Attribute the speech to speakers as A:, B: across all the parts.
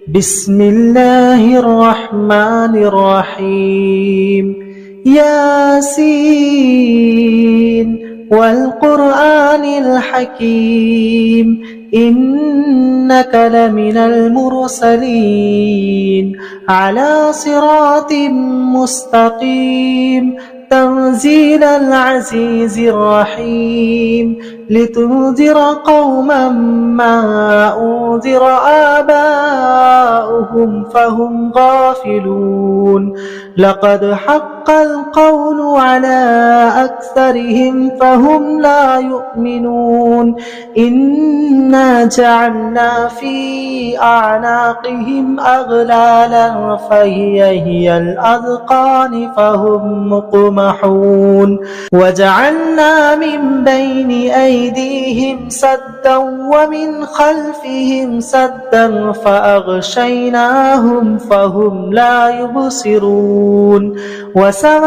A: بسم الله الرحمن الرحيم ياسين والقرآن الحكيم إنك لمن المرسلين على صراط مستقيم تنزيل العزيز الرحيم لتنذر قوما ما أنذر آباؤهم فهم غافلون لقد حق القول على أكثرهم فهم لا يؤمنون إنا جعلنا في أعناقهم أغلالا فهي الأذقان فهم مقمحون وجعلنا من بين أيديهم سدا ومن خلفهم سدا فأغشيناهم فهم لا يبصرون وسواء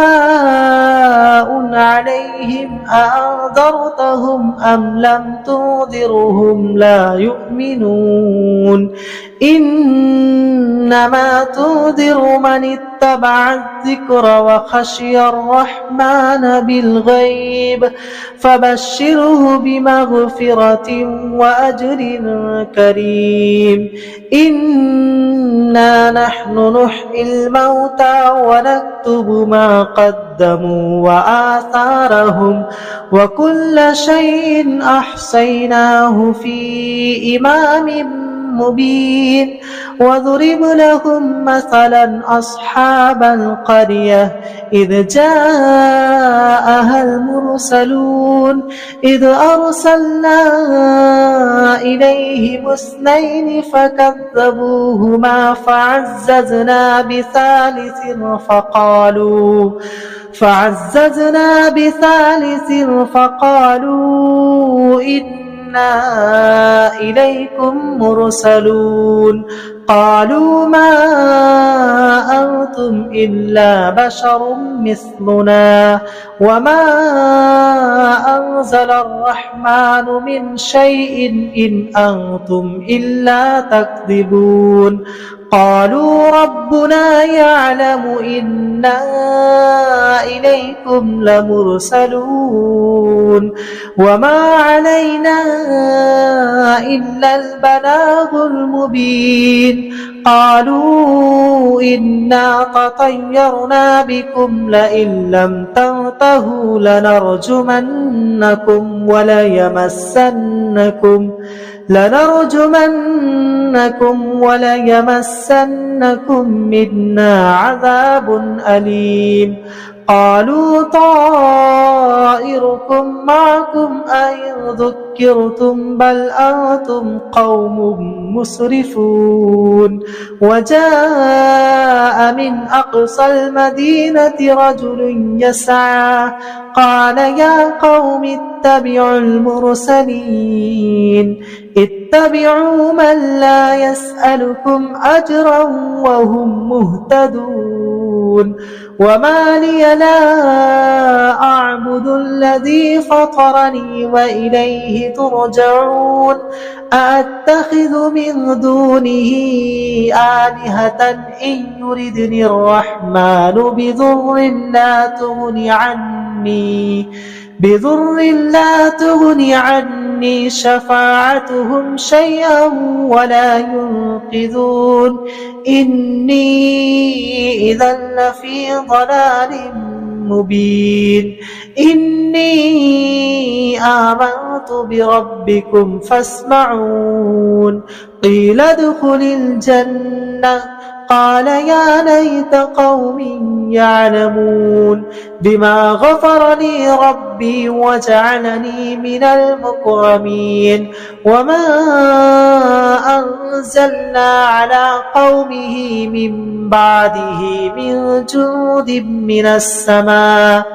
A: عليهم أأنذرتهم أم لم تنذرهم لا يؤمنون إنما تنذر من اتبع الذكر وخشي الرحمن بالغيب فبشره بمغفرة وأجر كريم إنا نحن نحيي الموتى ونكتب ما قدموا وآثارهم وكل شيء أحصيناه في إمام مبين وضرب لهم مثلا أصحاب القرية إذ جاءها المرسلون إذ أرسلنا إليهم اثنين فكذبوهما فعززنا بثالث فقالوا إنا إليكم مرسلون قالوا ما أنتم إلا بشر مثلنا وما أنزل الرحمن من شيء إن أنتم إلا تكذبون قالوا ربنا يعلم إنا إليكم لمرسلون وما علينا إلا البلاغ المبين قالوا إنا تطيرنا بكم لئن لم تنتهوا لنرجمنكم وليمسنكم منا عذاب أليم قالوا طائركم معكم أئن ذكرتم بل أنتم قوم مسرفون وجاء من أقصى المدينة رجل يسعى قال يا قوم اتبعوا المرسلين اتبعوا من لا يسألكم أجرا وهم مهتدون وما لي لا أعبد الذي فطرني وإليه ترجعون أأتخذ من دونه آلهة إن يردني الرحمن بضر لا تغني عني شفاعتهم شيئا ولا ينقذون إني إذا لفي ضلال مبين إني آمنت بربكم فاسمعون قيل ادخل الجنة قال يا ليت قوم يعلمون بما غفر لي ربي وجعلني من المكرمين وما أنزلنا على قومه من بعده من جود من السماء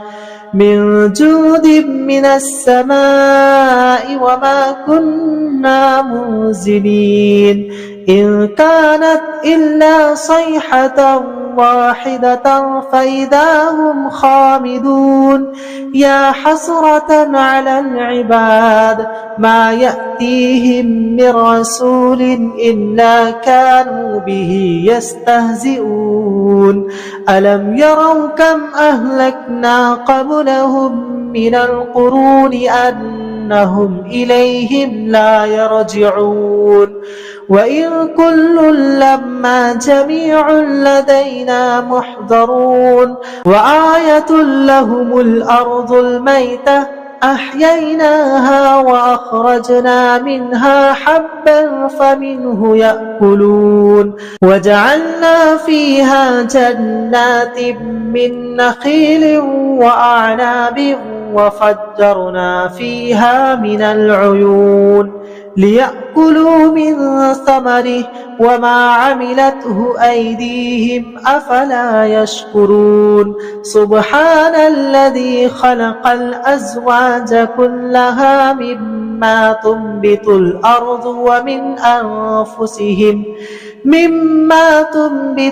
A: وما كنا منزلين إن كانت إلا صيحة واحدة فإذا هم خامدون يا حسرة على العباد ما يأتيهم من رسول إلا كانوا به يستهزئون ألم يروا كم أهلكنا قبلهم من القرون أنهم إليهم لا يرجعون وإن كل لما جميع لدينا محضرون وآية لهم الأرض الميتة أحييناها وأخرجنا منها حبا فمنه يأكلون وجعلنا فيها جنات من نخيل وأعناب وفجرنا فيها من العيون ليأكلوا من ثمره وما عملته أيديهم أفلا يشكرون سبحان الذي خلق الأزواج كلها مما تنبت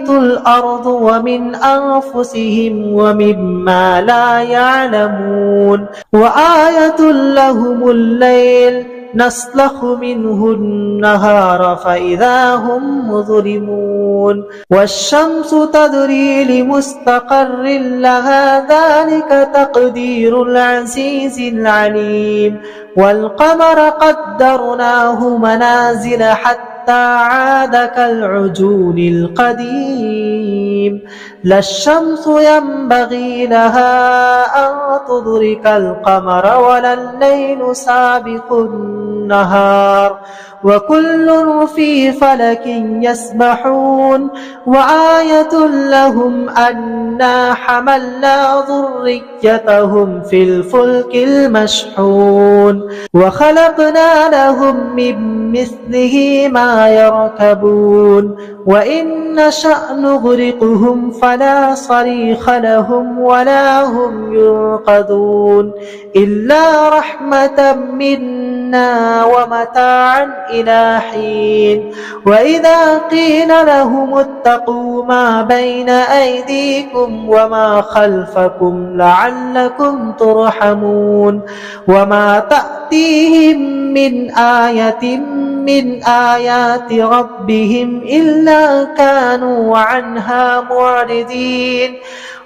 A: الأرض ومن أنفسهم ومما لا يعلمون وآية لهم الليل نسلخ منه النهار فإذا هم مظلمون والشمس تجري لمستقر لها ذلك تقدير العزيز العليم والقمر قدرناه منازل حتى عاد كالعجون القديم لا الشمس ينبغي لها أن تدرك القمر ولا الليل سابق النهار وكل في فلك يسبحون وآية لهم أنا حملنا ذريتهم في الفلك المشحون وخلقنا لهم من مثله ما يركبون وإن نشأ نغرقهم فلا صريخ لهم ولا هم ينقذون إلا رحمة منا ومتاعا إلى حين وإذا قيل لهم اتقوا ما بين أيديكم وما خلفكم لعلكم ترحمون وما تأتيهم من آية من آيات ربهم إلا كانوا عنها معرضين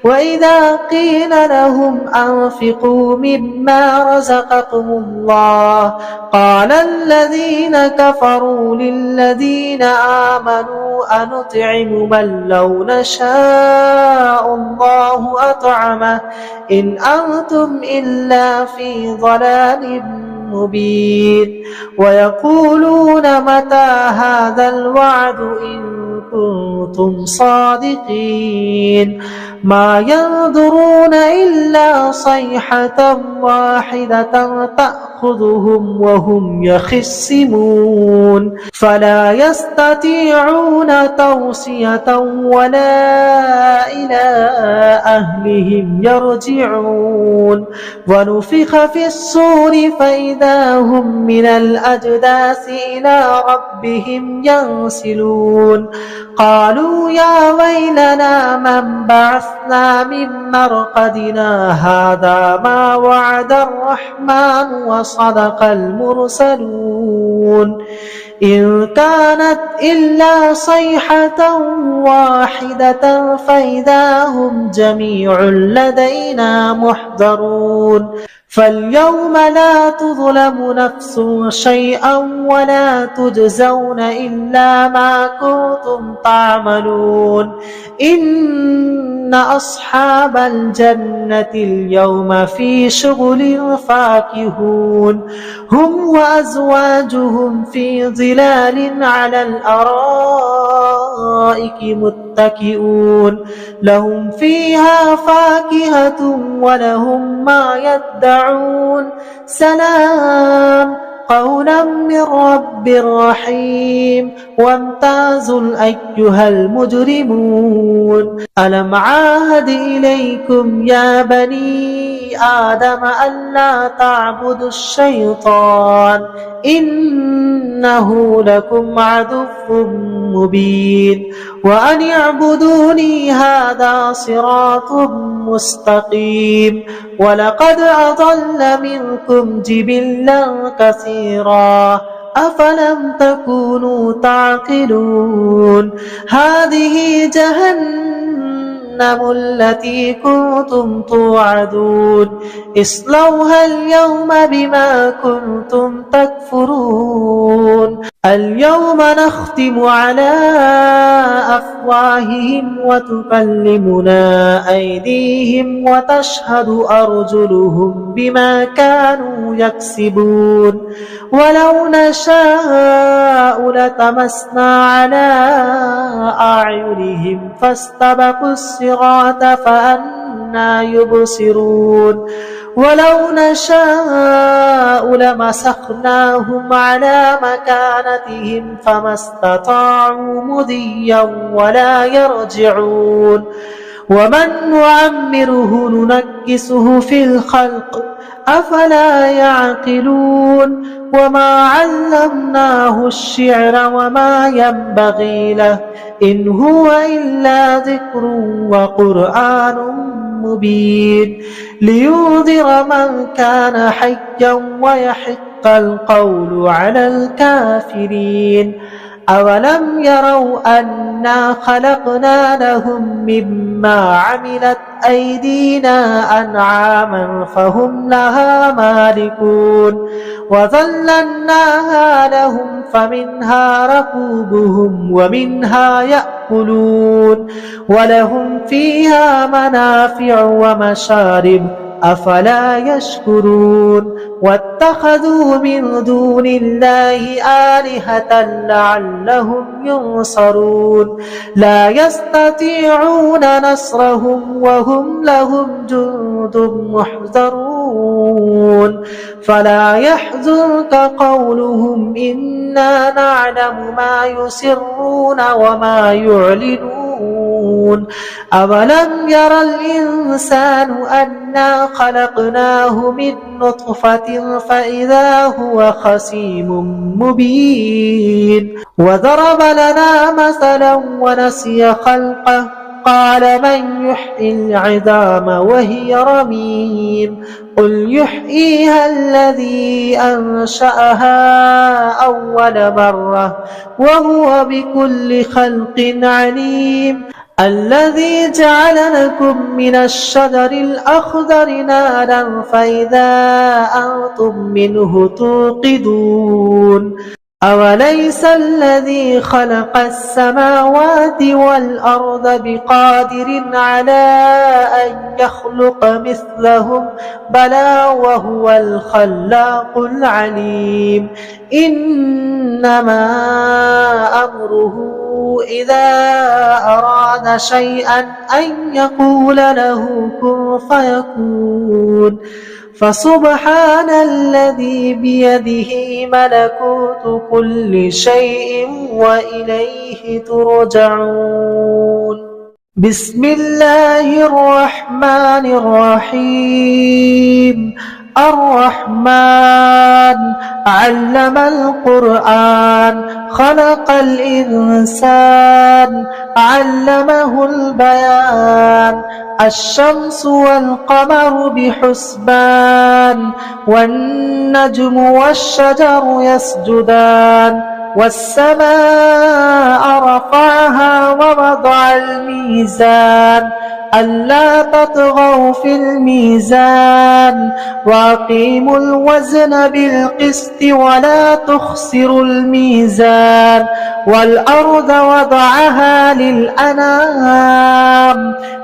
A: وإذا قيل لهم أنفقوا مما رزقكم الله قال الذين كفروا للذين آمنوا أنطعم من لو نشاء الله أطعمه إن أنتم إلا في ضلال مبين ويقولون متى هذا الوعد إن كنتم صادقين ما ينظرون إلا صيحة واحدة تأخذهم وهم يخصمون فلا يستطيعون توصية ولا إلى أهلهم يرجعون ونفخ في الصور فإذا هم من الأجداث إلى ربهم ينسلون قالوا يا ويلنا من بعثنا من مرقدنا هذا ما وعد الرحمن وصدق المرسلون إن كانت إلا صيحة واحدة فإذا هم جميع لدينا محضرون فاليوم لا تظلم نفس شيئا ولا تجزون إلا ما كنتم تعملون إن أصحاب الجنة اليوم في شغل فاكهون هم وأزواجهم في ظلال على الأرائك متكئون لهم فيها فاكهة ولهم ما يدعون سلام قولا من رب رحيم وامتازوا أيها المجرمون ألم عاهد إليكم يا بني آدم ألا تعبدوا الشيطان إنه لكم عدو مبين وأن اعبدوني هذا صراط مستقيم ولقد أضل منكم جبلا كثيرا أفلم تكونوا تعقلون هذه جهنم التي كنتم توعدون اصلوها اليوم بما كنتم تكفرون اليوم نختم على أفواههم وتكلمنا أيديهم وتشهد أرجلهم بما كانوا يكسبون ولو نشاء لطمسنا على أعينهم فاستبقوا الصراط فأنى يبصرون ولو نشاء لمسخناهم على مكانتهم فما استطاعوا مضيا ولا يرجعون ومن نعمره ننكسه في الخلق أفلا يعقلون وما علمناه الشعر وما ينبغي له إن هو إلا ذكر وقرآن مبين لينذر من كان حيا ويحق القول على الكافرين أولم يروا أنا خلقنا لهم مما عملت أيدينا أنعاما فهم لها مالكون وذللناها لهم فمنها ركوبهم ومنها يأكلون ولهم فيها منافع ومشارب أفلا يشكرون واتخذوا من دون الله آلهة لعلهم ينصرون لا يستطيعون نصرهم وهم لهم جند محضرون فلا يحزنك قولهم إنا نعلم ما يسرون وما يعلنون أولم ير الإنسان أنا خلقناه من نطفة فإذا هو خصيم مبين وضرب لنا مثلا ونسي خلقه قال من يحيي العظام وهي رميم قل يحييها الذي أنشأها أول مرة وهو بكل خلق عليم الذي جعل لكم من الشجر الأخضر نارا فإذا أنتم منه توقدون أوليس الذي خلق السماوات والأرض بقادر على أن يخلق مثلهم بلى وهو الخلاق العليم إنما أمره إذا أراد شيئا أن يقول له كن فيكون فسبحان الذي بيده ملكوت كل شيء وإليه ترجعون بسم الله الرحمن الرحيم الرحمن علم القرآن خلق الإنسان علمه البيان الشمس والقمر بحسبان والنجم والشجر يسجدان والسماء رفعها ووضع الميزان ألا تطغوا في الميزان وأقيموا الوزن بالقسط ولا تخسروا الميزان والأرض وضعها للأنام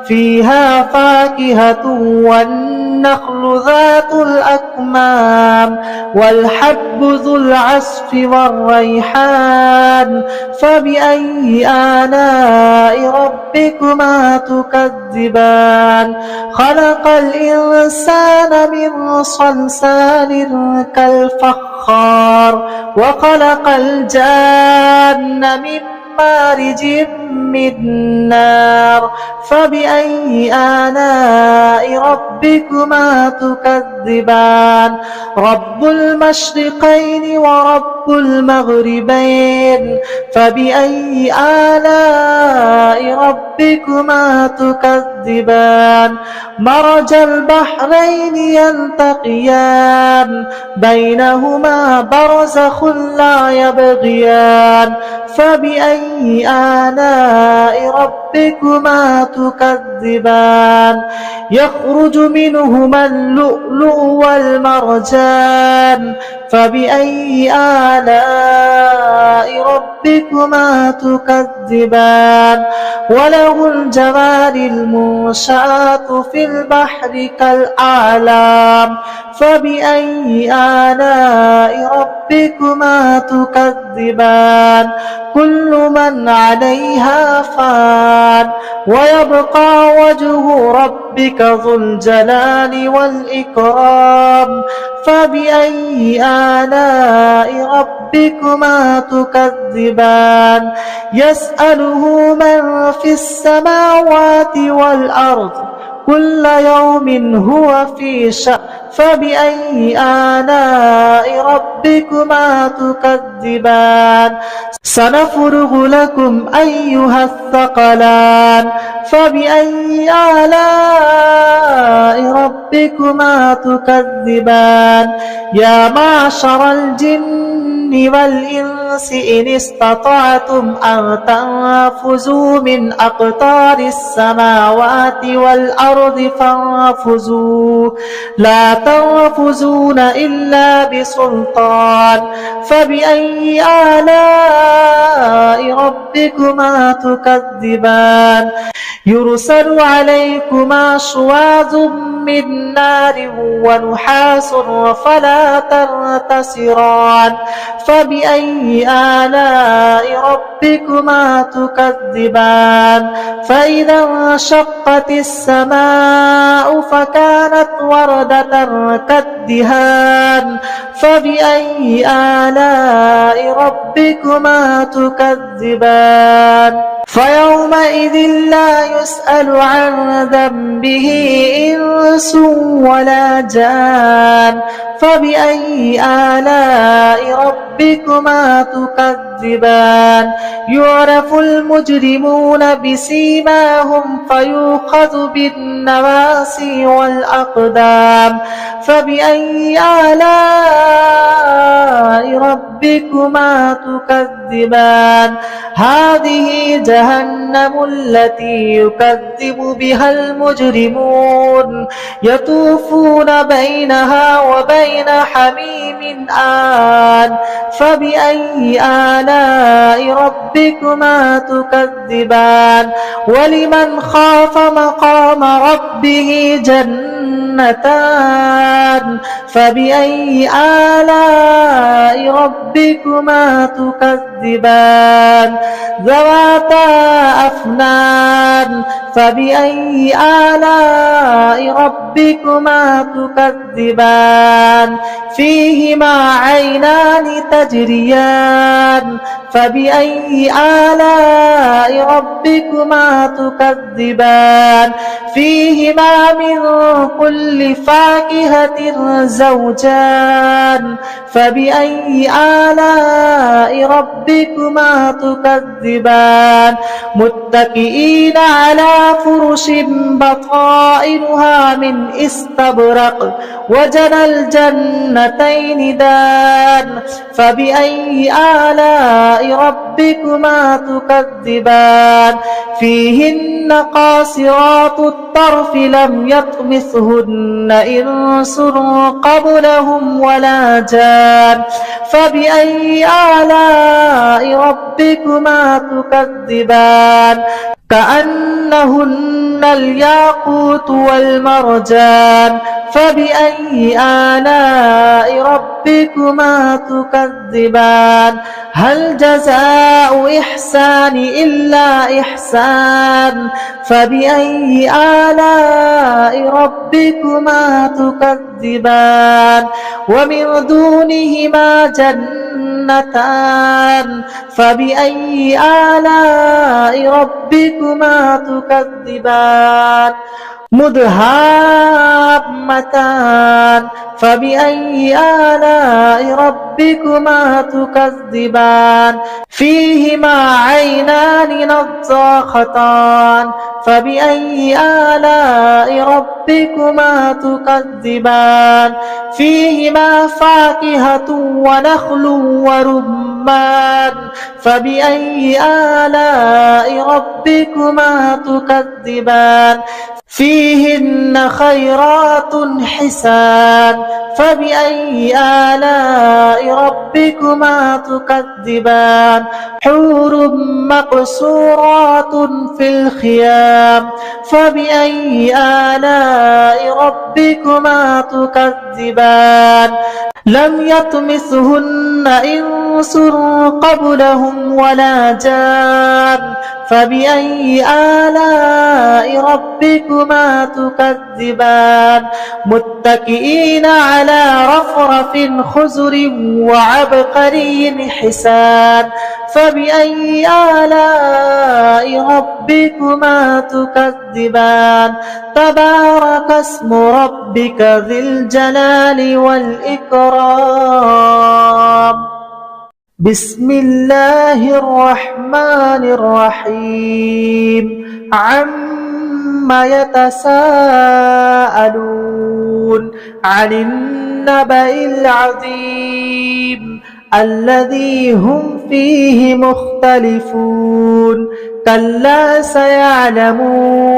A: فيها فاكهة والنخل ذات الأكمام والحب ذو العصف والريحان فبأي آلاء ربكما تكذبان تكذبان خلق الإنسان من صلصال كالفخار وخلق الجان من مارج من نار فبأي آلاء ربكما تكذبان رب المشرقين ورب المغربين فبأي آلاء ربكما تكذبان مرج البحرين يلتقيان بينهما برزخ لا يبغيان فبأي آلاء ربكما تكذبان يخرج منهما اللؤلؤ والمرجان فبأي آلاء ربكما تكذبان وله الجوار المنشآت في البحر كالأعلام فبأي آلاء ربكما تكذبان كل من عليها فان ويبقى وجه ربك ذو الجلال والإكرام فبأي آلاء ربكما تكذبان يسأله من في السماوات والأرض كل يوم هو في شأن فبأي آلاء ربكما تكذبان سنفرغ لكم أيها الثقلان فبأي آلاء ربكما تكذبان يا معشر الجن والإنس إن استطعتم أن تنفذوا من أقطار السماوات والأرض فانفذوا لا تنفذون إلا بسلطان فبأي آلاء ربكما تكذبان يرسل عليكما شواظ من نار ونحاس فلا تنتصران فبأي آلاء ربكما تكذبان فإذا انشقت السماء فكانت وردة كالدهان فبأي آلاء ربكما تكذبان فيومئذ لا يسأل عن ذنبه إنس ولا جان فبأي آلاء ربكما تكذبان يعرف المجرمون بسيماهم فيؤخذ بالنواسي والأقدام فبأي آلاء ربكما تكذبان هذه جهنم التي يكذب بها المجرمون يطوفون بينها وبين حميم آن فبأي آلاء ربكما تكذبان ولمن خاف مقام ربه جنتان فبأي آلاء ربكما تكذبان ذواتا أفنان فبأي آلاء ربكما تكذبان فيهما عينان تجريان فبأي آلاء ربكما تكذبان فيهما من كل فاكهة زوجان فبأي آلاء ربكما تكذبان متكئين على فرش بطائنها من استبرق وجنى الجنتين دان فبأي آلاء ربكما تكذبان فيهن قاصرات الطرف لم يطمثهن إنس قبلهم ولا جان فبأي آلاء ربكما تكذبان كأنهن الياقوت والمرجان فبأي آلاء ربكما تكذبان هل جزاء إحسان إلا إحسان فبأي آلاء ربكما تكذبان ومن دونهما جنتان فبأي آلاء ربكما تكذبان مدهامتان فبأي آلاء ربكما تكذبان فيهما عينان نضاختان فبأي آلاء ربكما تكذبان فيهما فاكهة ونخل ورمان فبأي آلاء ربكما تكذبان فيهن خيرات حسان فبأي آلاء ربكما تكذبان حور مقصورات في الخيام فبأي آلاء ربكما تكذبان لم يطمثهن إنس قبلهم ولا جان فبأي آلاء ربكما تكذبان متكئين على رفرف خزر وعبقري حسان فبأي آلاء ربكما تكذبان تبارك اسم ربك ذي الجلال والإكرام بسم الله الرحمن الرحيم عما يتساءلون عن النبأ العظيم الذي هم فيه مختلفون كلا سيعلمون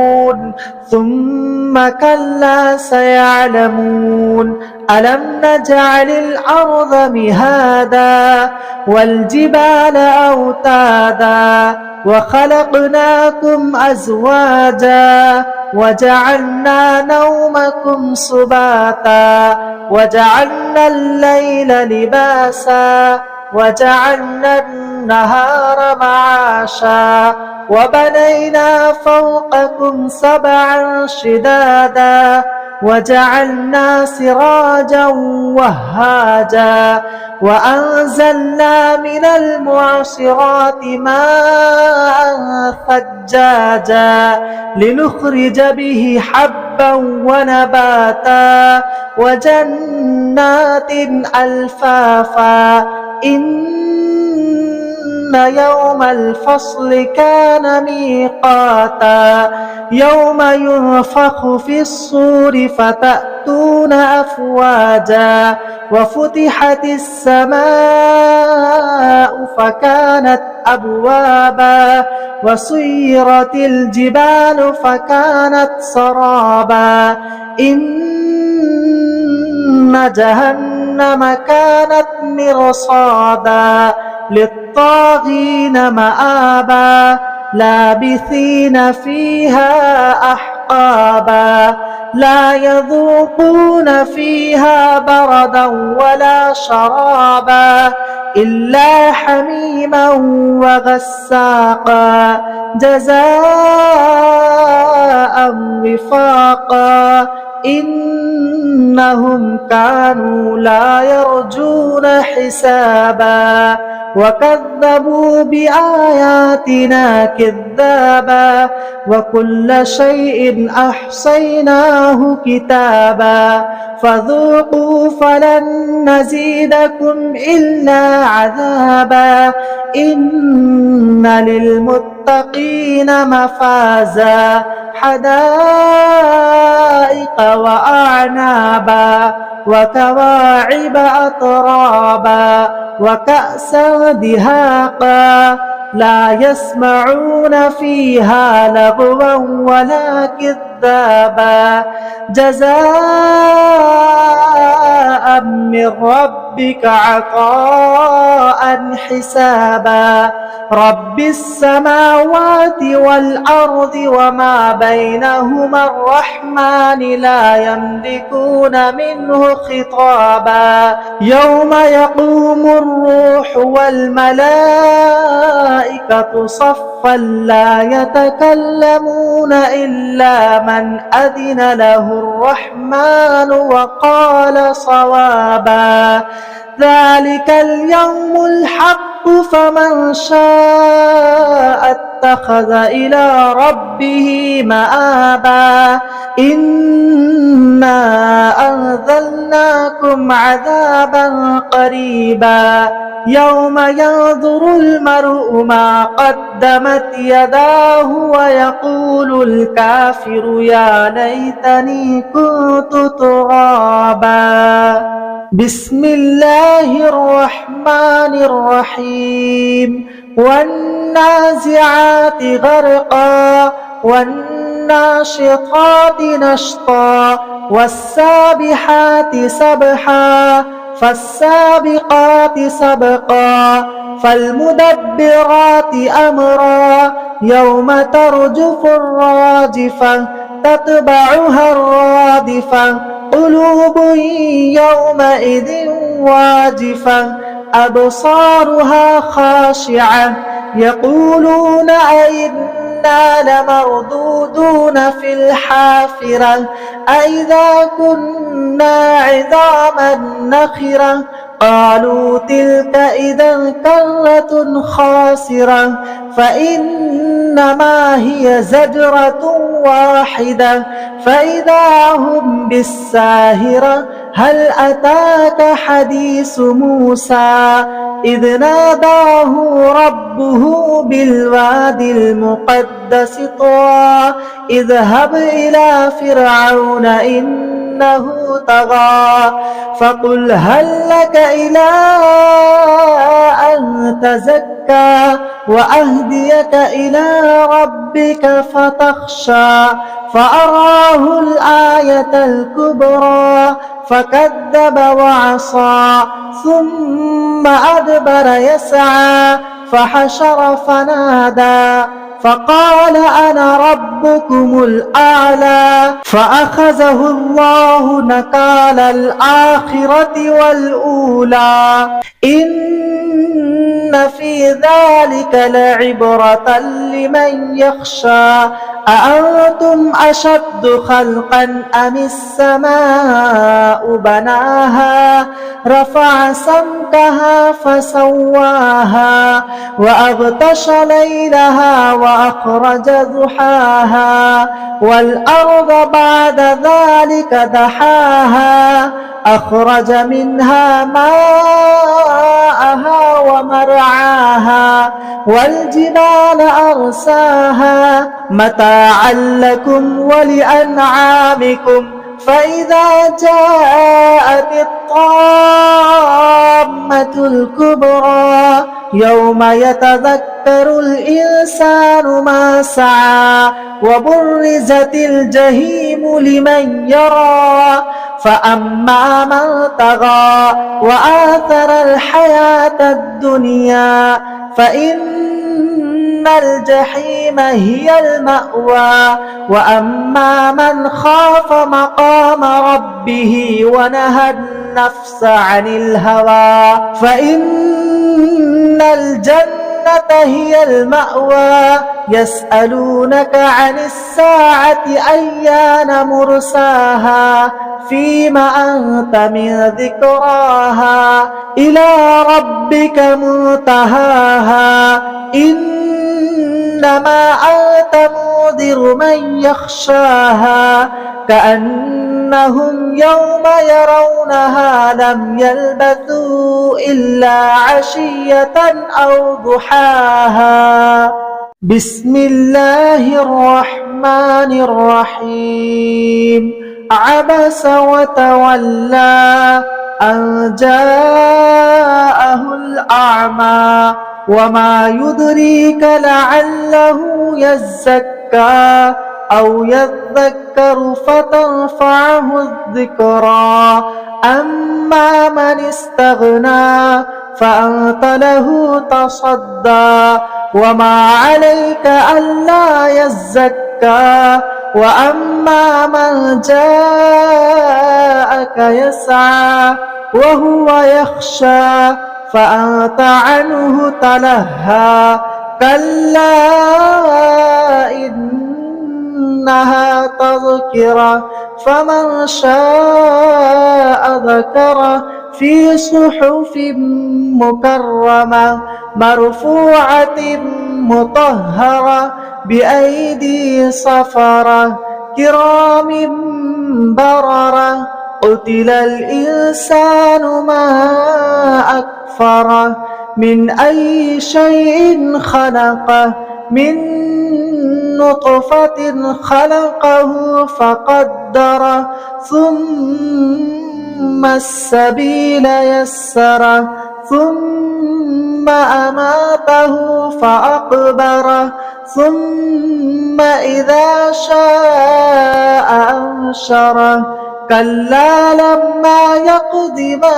A: ثم كلا سيعلمون ألم نجعل الأرض مهادا والجبال أوتادا وخلقناكم أزواجا وجعلنا نومكم سباتا وجعلنا الليل لباسا وجعلنا النهار معاشا وبنينا فوقكم سبعا شدادا وجعلنا سراجا وهاجا وأنزلنا من المعصرات ماء ثجاجا لنخرج به حبا ونباتا وجنات ألفافا إن يوم الفصل كان ميقاتا يوم ينفخ في الصور فتأتون أفواجا وفتحت السماء فكانت أبوابا وسيرت الجبال فكانت سرابا إن جهنم كانت مرصادا للطاغين مآبا لابثين فيها أحقابا لا يذوقون فيها بردا ولا شرابا إلا حميما وغساقا جزاء وفاقا إنهم كانوا لا يرجون حسابا وكذبوا بآياتنا كذابا وكل شيء أحصيناه كتابا فذوقوا فلن نزيدكم إلا عذابا إن للمتقين مفازا حدائق وأعنابا وكواعب أترابا وكأسا دهاقا لا يسمعون فيها لغوا ولا كذابا جزاء من ربك عطاء حسابا رب السماوات والأرض وما بينهما الرحمن لا يملكون منه خطابا يوم يقوم الروح والملائكة صفا لا يتكلمون إلا من أذن له الرحمن وقال صوابا ذلك اليوم الحق فمن شاء اتخذ إلى ربه مآبا إنا أنذرناكم عذابا قريبا يوم ينظر المرء ما قدمت يداه ويقول الكافر يا ليتني كنت ترابا بسم الله الرحمن الرحيم والنازعات غرقا والناشطات نشطا والسابحات سبحا فالسابقات سبقا فالمدبرات أمرا يوم ترجف الراجفة تتبعها الرادفة قلوب يومئذ واجفة أبصارها خاشعة يقولون أئنا لمردودون في الحافرة أئذا كنا عظاما نخرة قالوا تلك إذا كرة خاسرة فإنما هي زجرة واحدة فإذا هم بالساهرة هل أتاك حديث موسى إذ ناداه ربه بالوادي المقدس طوى اذهب إلى فرعون إنه طغى فقل هل لك إلى أن تزكى وأهديك إلى ربك فتخشى فأراه الآية الكبرى فكذب وعصى ثم أدبر يسعى فحشر فنادى فقال أنا ربكم الأعلى فأخذه الله نكال الآخرة والأولى إن في ذلك لعبرة لمن يخشى أأنتم أشد خلقا أم السماء بناها رفع سمكها فسواها وأغطش ليلها وأخرج ضحاها والأرض بعد ذلك دحاها أخرج منها ماءها ومرعاها والجبال أرساها متاعا لكم ولأنعامكم فإذا جاءت الطامة الكبرى يوم يتذكر الإنسان ما سعى وبرزت الجحيم لمن يرى فأما من طغى وآثر الحياة الدنيا فإن الجحيم هي المأوى وأما من خاف مقام ربه ونهى النفس عن الهوى فإن الجنة هي المأوى يسألونك عن الساعة أيان مرساها فيما أنت من ذكراها إلى ربك منتهاها إنما أنت منذر من يخشاها كأنهم يوم يرونها لم يلبثوا إلا عشية أو ضحاها بسم الله الرحمن الرحيم عبس وتولى أن جاءه الأعمى وما يدريك لعله يزكى أو يذكر فتنفعه الذكرى أما من استغنى فأنت له تصدى وما عليك ألا يزكى وأما من جاءك يسعى وهو يخشى فأنت عنه تلهى كلا إنها تذكرة فمن شاء ذكره في صحف مكرمة مرفوعة مطهرة بأيدي سفرة كرام بررة قتل الإنسان ما أكفره من أي شيء خلقه من نطفة خلقه فقدره ثم السبيل يسره ثم أماته فأقبره ثم إذا شاء أنشره كلا لما يقض ما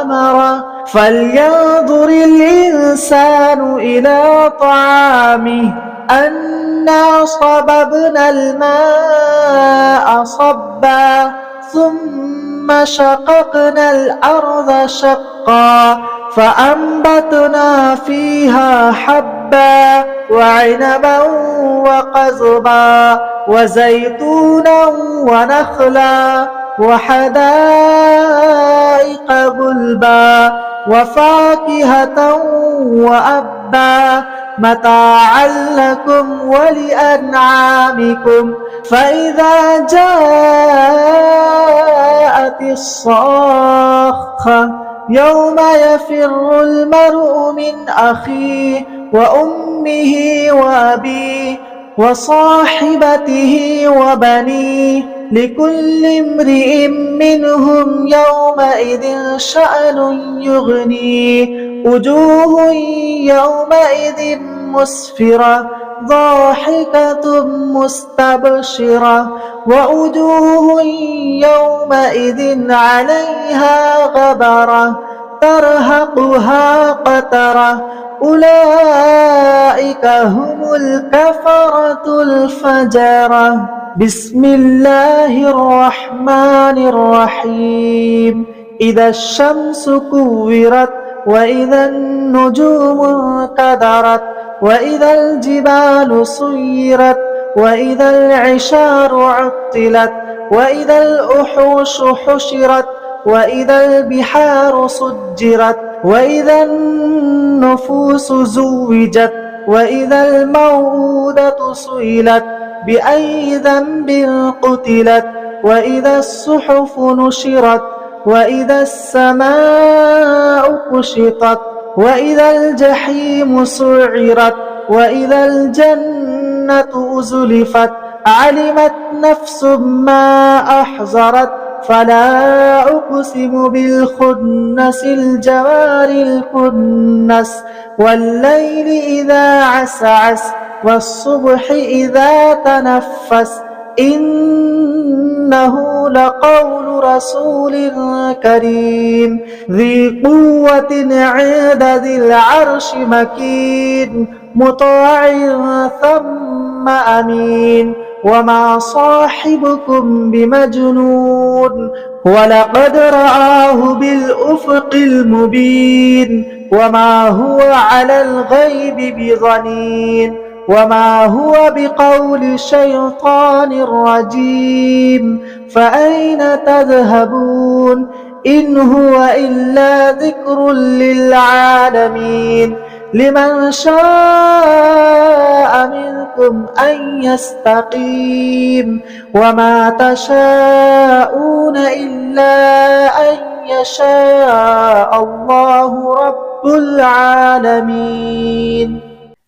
A: أمره فلينظر الإنسان إلى طعامه أنا صببنا الماء صبا ثم شققنا الأرض شقا فأنبتنا فيها حبا وعنبا وقضبا وزيتونا ونخلا وحدائق غلبا وفاكهة وأبا متاعا لكم ولأنعامكم فإذا جاءت الصاخة يوم يفر المرء من أخيه وأمه وأبيه وصاحبته وبنيه لكل امرئ منهم يومئذ شأن يغنيه وجوه يومئذ مسفرة ضاحكة مستبشرة ووجوه يومئذ عليها غبرة ترهقها قترة أولئك هم الكفرة الفجرة بسم الله الرحمن الرحيم إذا الشمس كورت وإذا النجوم انكدرت وإذا الجبال سيرت وإذا العشار عطلت وإذا الوحوش حشرت وإذا البحار سجرت وإذا النفوس زوجت وإذا الموءودة سئلت بأي ذنب قتلت وإذا الصحف نشرت وإذا السماء كشطت وإذا الجحيم سعرت وإذا الجنة أزلفت علمت نفس ما أحضرت فلا أقسم بالخنس الجوار الكنس والليل إذا عسعس والصبح إذا تنفس إنه لقول رسول كريم ذي قوة عند ذي العرش مكين مطاع ثم أمين وما صاحبكم بمجنون ولقد رآه بالأفق المبين وما هو على الغيب بضنين وما هو بقول شيطان رجيم فأين تذهبون إن هو إلا ذكر للعالمين لمن شاء منكم أن يستقيم وما تشاءون إلا أن يشاء الله رب العالمين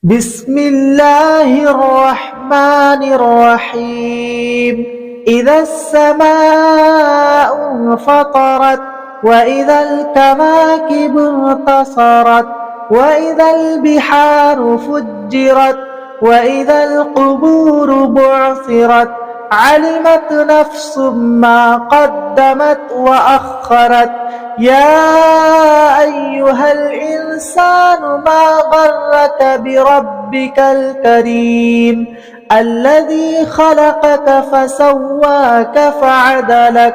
A: بسم الله الرحمن الرحيم إذا السماء انفطرت وإذا الكواكب انتصرت وإذا البحار فجرت وإذا القبور بعثرت علمت نفس ما قدمت وأخرت يا أيها الإنسان ما غرك بربك الكريم الذي خلقك فسواك فعدلك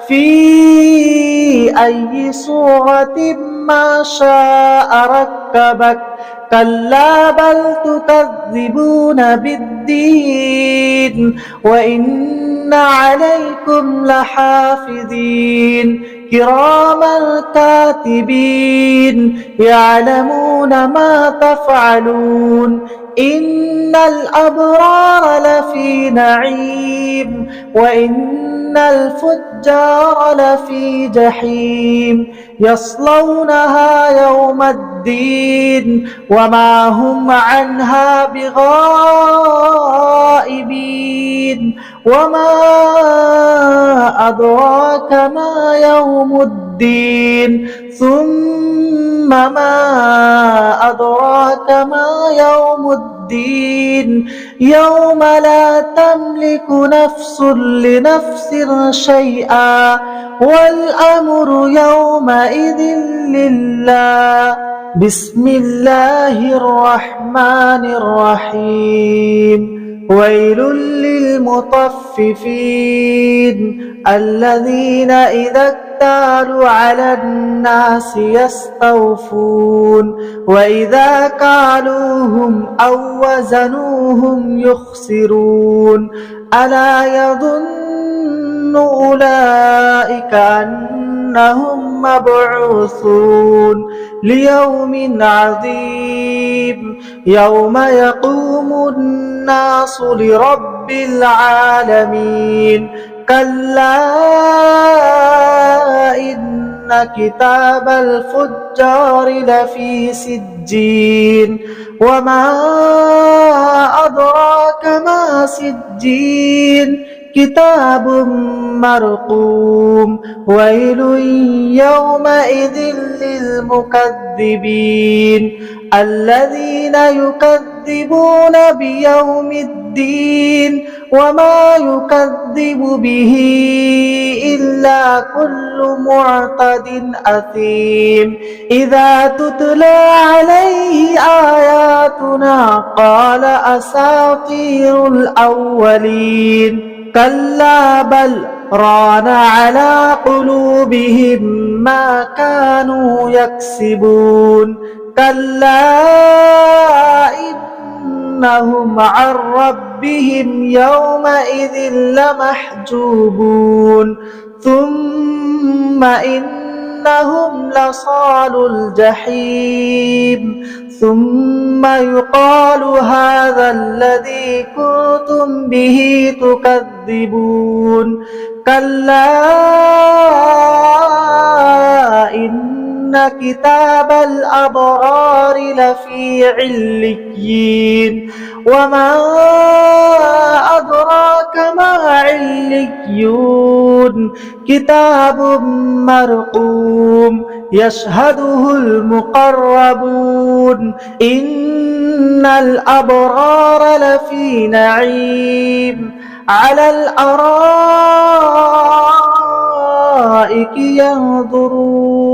A: في أي صورة ما شاء ركبك كلا بل تكذبون بالدين وإن عليكم لحافظين كراما كاتبين يعلمون ما تفعلون إن الأبرار لفي نعيم وإن الفجار لفي جحيم يصلونها يوم الدين وما هم عنها بغائبين وما أدراك ما يوم الدين ثم ما أدراك ما يوم الدين يوم لا تملك نفس لنفس شيئا والأمر يومئذ لله بسم الله الرحمن الرحيم ويل للمطففين الذين إذا اكتالوا على الناس يستوفون وإذا كالوهم أو وزنوهم يخسرون ألا يظن أولئك أنهم مبعوثون ليوم عظيم يوم يقوم الناس لرب العالمين كلا إن كتاب الفجار لفي سجين وما أدراك ما سجين كتاب مرقوم ويل يومئذ للمكذبين الذين يكذبون بيوم الدين وما يكذب به إلا كل معتد أثيم إذا تتلى عليه آياتنا قال أساطير الأولين كلا بل ران على قلوبهم ما كانوا يكسبون كلا إنهم عن ربهم يومئذ لمحجوبون ثم إنهم لصالو الجحيم ثم يقال هذا الذي كنتم به تكذبون كلا إن كتاب الأبرار لفي عليين وما أدراك ما عليون كتاب مرقوم يشهده المقربون إن الأبرار لفي نعيم على الأرائك ينظرون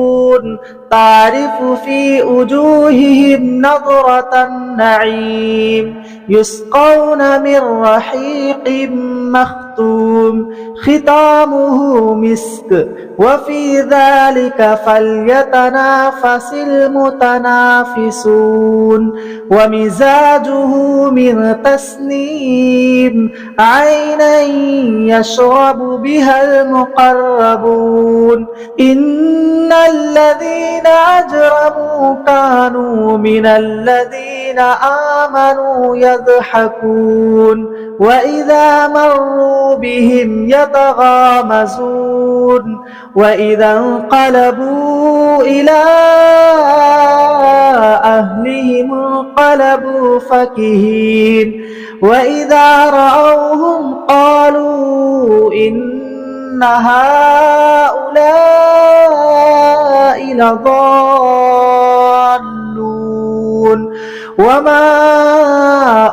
A: تعرف في وجوههم نضرة النعيم يسقون من رحيق مختوم ختامه مسك وفي ذلك فليتنافس المتنافسون ومزاجه من تسنيم عينا يشرب بها المقربون إن الذين أجرموا كانوا من الذين آمنوا يضحكون وإذا مروا بهم يتغامزون وإذا انقلبوا إلى أهلهم انقلبوا فكهين وإذا رأوهم قالوا إن هؤلاء لضالون وما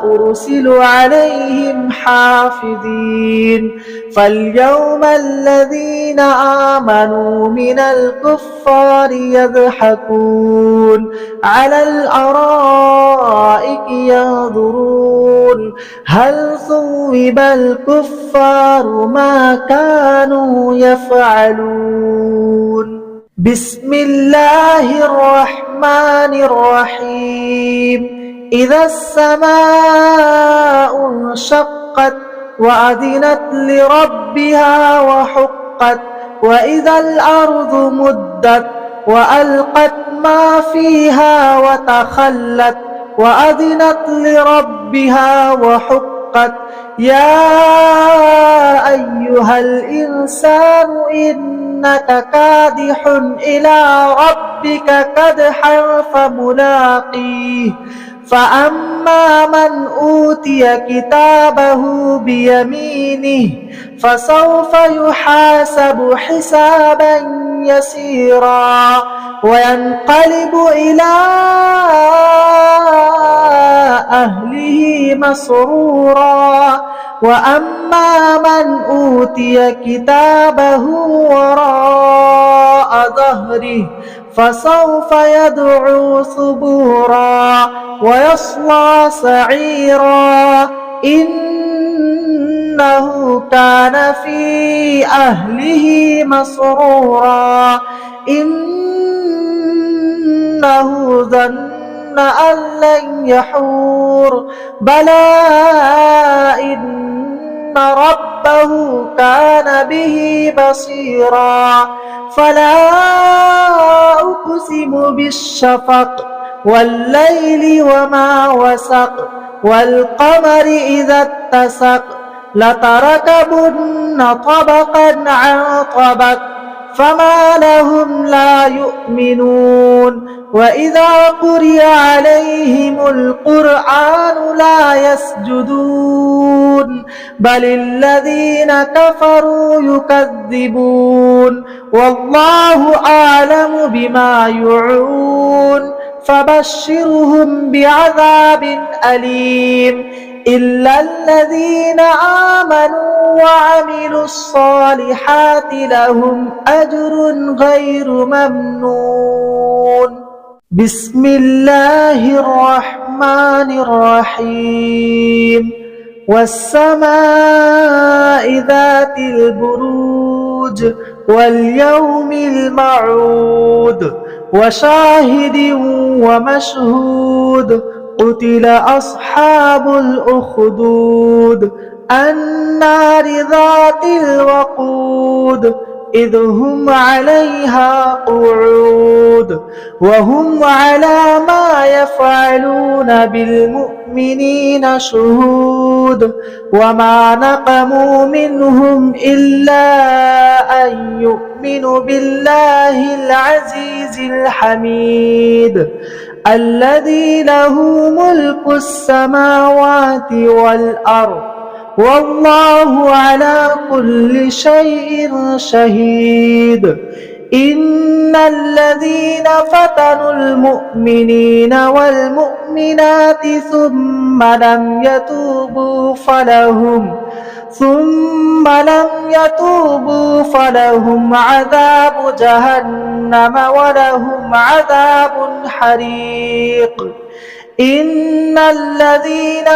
A: أرسلوا عليهم حافظين فاليوم الذين آمنوا من الكفار يضحكون على الأرائك ينظرون هل ثوب الكفار ما كانوا يفعلون بسم الله الرحمن الرحيم إذا السماء انشقت وأذنت لربها وحقت وإذا الأرض مدت وألقت ما فيها وتخلت وأذنت لربها وحقت يا أيها الإنسان إنك كادح إلى ربك كدحا فملاقيه فأما من أوتي كتابه بيمينه فسوف يحاسب حسابا يسيرا وينقلب إلى أهله مسرورا وأما من أوتي كتابه وراء ظهره فسوف يدعو ثبورا ويصلى سعيرا إنه كان في أهله مسرورا إنه ظن أن لن يحور بلى إن ربه كان به بصيرا فلا أقسم بالشفق والليل وما وسق والقمر إذا اتسق لتركبن طبقا عن طبق فما لهم لا يؤمنون وإذا قرئ عليهم القرآن لا يسجدون بل الذين كفروا يكذبون والله أعلم بما يوعون فبشرهم بعذاب أليم إلا الذين آمنوا وعملوا الصالحات لهم أجر غير ممنون بسم الله الرحمن الرحيم والسماء ذات البروج واليوم الموعود وشاهد ومشهود قتل أصحاب الأخدود النار ذات الوقود إذ هم عليها قعود وهم على ما يفعلون بالمؤمنين شهود وما نقموا منهم إلا أن يؤمنوا بالله العزيز الحميد الذي له ملك السماوات والأرض والله على كل شيء شهيد إن الذين فتنوا المؤمنين والمؤمنات ثم لم يتوبوا فلهم عذاب جهنم ولهم عذاب حريق إن الذين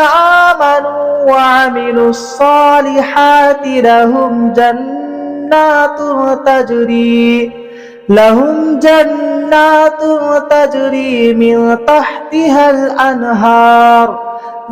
A: آمنوا وعملوا الصالحات لهم جنات تجري من تحتها الأنهار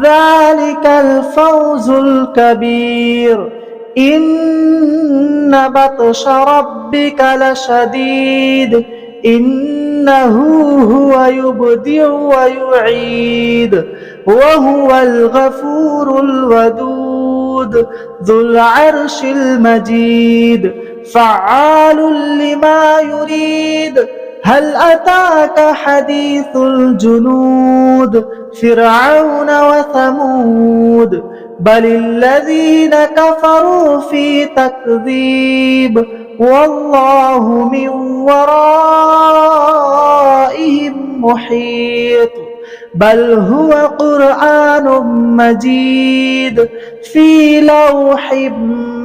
A: ذلك الفوز الكبير إن بطش ربك لشديد إنه هو يبدع ويعيد وهو الغفور الودود ذو العرش المجيد فعال لما يريد هل أتاك حديث الجنود فرعون وثمود بل الذين كفروا في تكذيب والله من ورائهم محيط بل هو قرآن مجيد في لوح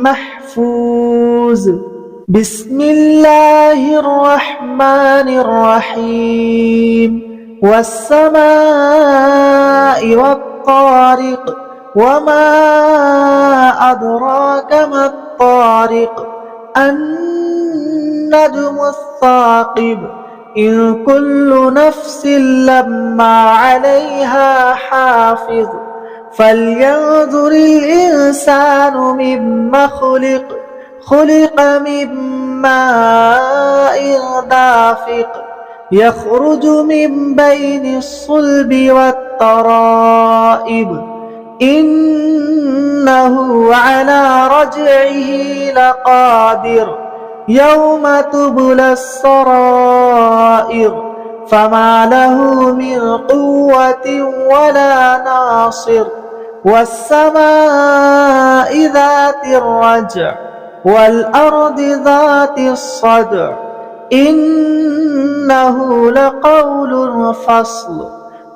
A: محفوظ بسم الله الرحمن الرحيم والسماء والطارق وما أدراك ما الطارق النجم الثاقب إن كل نفس لما عليها حافظ فلينظر الإنسان مما خلق من ماء دافق يخرج من بين الصلب والترائب إنه على رجعه لقادر يوم تبلى السرائر فما له من قوة ولا ناصر والسماء ذات الرجع والأرض ذات الصدع إنه لقول فصل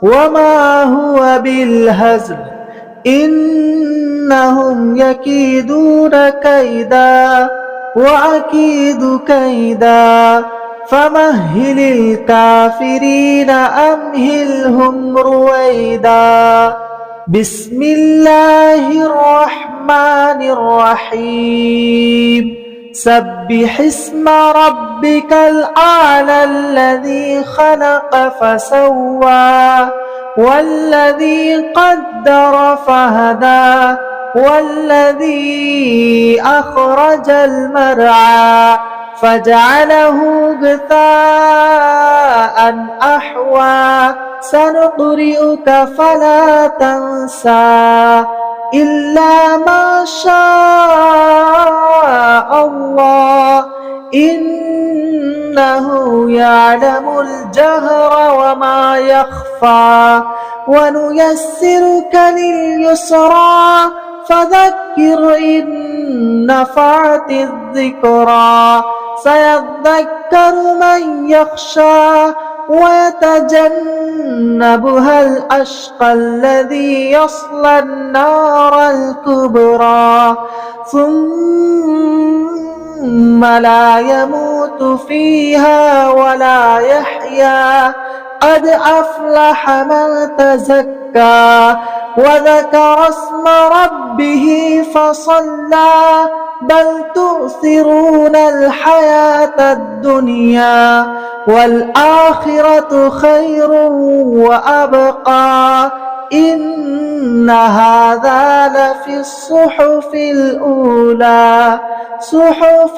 A: وما هو بالهزل إنهم يكيدون كيدا وأكيد كيدا فمهل الكافرين أمهلهم رويدا بسم الله الرحمن الرحيم سبح اسم ربك الأعلى الذي خلق فسوى والذي قدر فهدى والذي أخرج المرعى فجعله غثاء أحوى سنقرئك فلا تنسى إلا ما شاء الله إنه يعلم الجهر وما يخفى ونيسرك لليسرى فذكر إن نفعت الذكرى سيذكر من يخشى ويتجنبها الأشقى الذي يصلى النار الكبرى ثم لا يموت فيها ولا يحيا قد أفلح من تزكى وذكر اسم ربه فصلى بل تؤثرون الحياة الدنيا والآخرة خير وأبقى إن هذا لفي الصحف الأولى صحف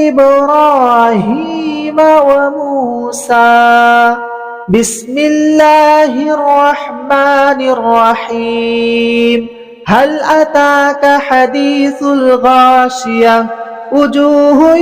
A: إبراهيم وموسى بسم الله الرحمن الرحيم هل أتاك حديث الغاشية وجوه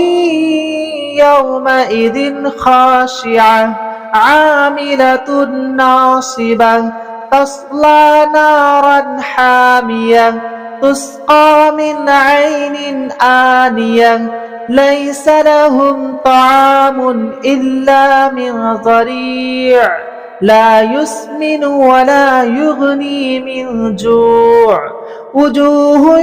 A: يومئذ خاشعة عاملة ناصبة تصلى نارا حامية تسقى من عين آنية ليس لهم طعام إلا من ضريع لا يسمن ولا يغني من جوع وجوه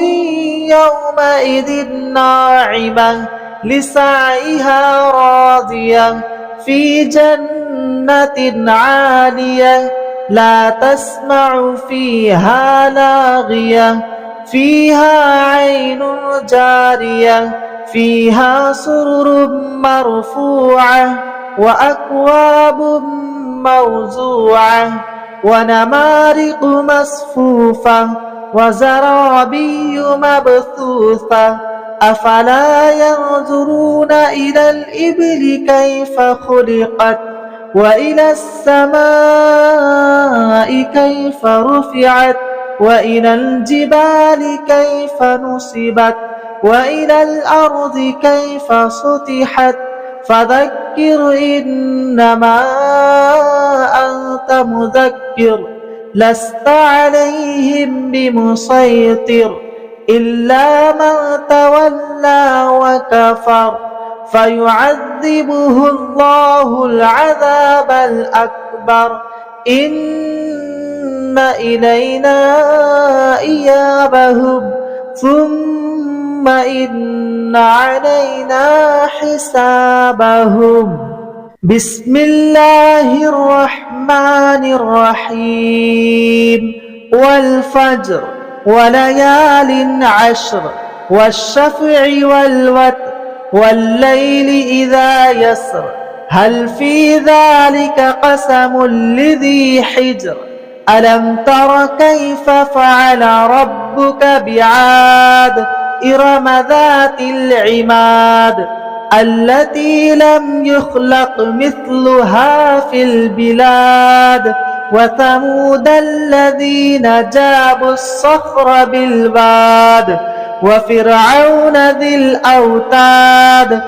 A: يومئذ ناعمة لسعيها راضية في جنة عالية لا تسمع فيها لاغية فيها عين جارية فيها سرر مرفوعة وأكواب موزوعة ونمارق مصفوفة وزرابي مبثوثة أفلا ينظرون إلى الإبل كيف خلقت وإلى السماء كيف رفعت وإلى الجبال كيف نصبت وإلى الأرض كيف سطحت فذكر إنما أنت مذكر لست عليهم بمسيطر إلا من تولى وكفر فيعذبه الله العذاب الأكبر إن إلينا إيابهم ثم إن علينا حسابهم بسم الله الرحمن الرحيم والفجر وليال عشر والشفع والوتر والليل إذا يسر هل في ذلك قسم لذي حجر ألم تر كيف فعل ربك بعاد إرم ذات العماد التي لم يخلق مثلها في البلاد وثمود الذين جابوا الصخر بالواد وفرعون ذي الأوتاد